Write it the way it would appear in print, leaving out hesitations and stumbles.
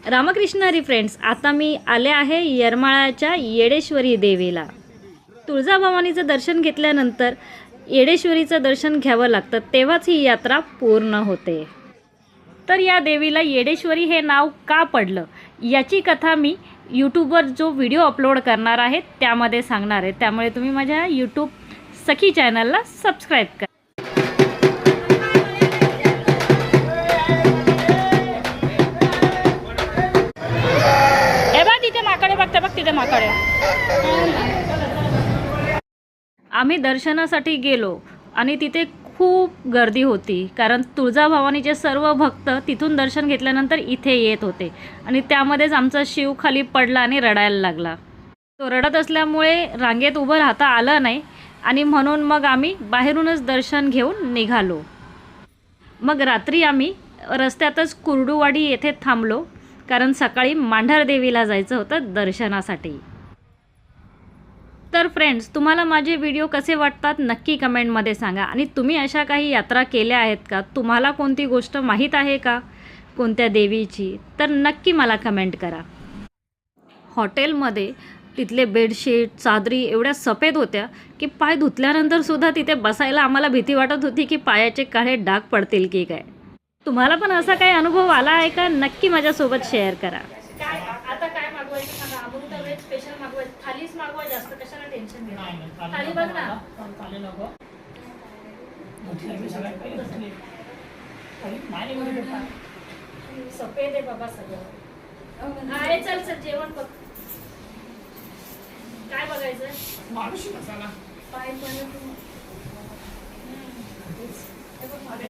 Ramakrishna Hari friends, आता मी आले आहे येरमाळ्याच्या येडेश्वरी देवीला। तुळजाभवानीचं दर्शन घेतल्यानंतर येडेश्वरीचं दर्शन घ्यावं लागतं, तेव्हाच ही यात्रा पूर्ण होते। तर या देवीला येडेश्वरी हे नाव का पडलं याची कथा मी यूट्यूबवर जो व्हिडिओ अपलोड करणार आहे त्यामध्ये सांगणार आहे, त्यामुळे तुम्ही माझ्या यूट्यूब सखी चॅनलला सबस्क्राईब करा। तिथे माकडे आम्ही दर्शनासाठी गेलो आणि तिथे खूप गर्दी होती, कारण तुळजाभवानीचे सर्व भक्त तिथून दर्शन घेतल्यानंतर इथे येत होते आणि त्यामध्येच आमचा शिव खाली पडला आणि रडायला लागला। तो रडत असल्यामुळे रांगेत उभं राहता आलं नाही आणि म्हणून मग आम्ही बाहेरूनच दर्शन घेऊन निघालो। मग रात्री आम्ही रस्त्यातच कुर्डुवाडी येथे थांबलो, कारण सकाळी मांढर देवीला जायचं होतं दर्शनासाठी। तर फ्रेंड्स, तुम्हाला माझे व्हिडिओ कसे वाटतात नक्की कमेंटमध्ये सांगा, आणि तुम्ही अशा काही यात्रा केल्या आहेत का? तुम्हाला कोणती गोष्ट माहीत आहे का कोणत्या देवीची? तर नक्की मला कमेंट करा। हॉटेलमध्ये तिथले बेडशीट चादरी एवढ्या सफेद होत्या की पाय धुतल्यानंतर सुद्धा तिथे बसायला आम्हाला भीती वाटत होती की पायाचे काळे डाग पडतील की काय। तुम्हाला पण असा काही अनुभव आला आहे का? नक्की माझ्यासोबत शेअर करा। आता काय मागवायचं सांगा? अमृता वेज स्पेशल मागवायचं, थालीच मागवा, जास्त कशाला टेन्शन घ्या। थाली बघ ना, थाली नको सफेद आहे बाबा सगळं। अरे चल चल जेवण बघ, काय बघायचं? माणूस मसाला पाय पण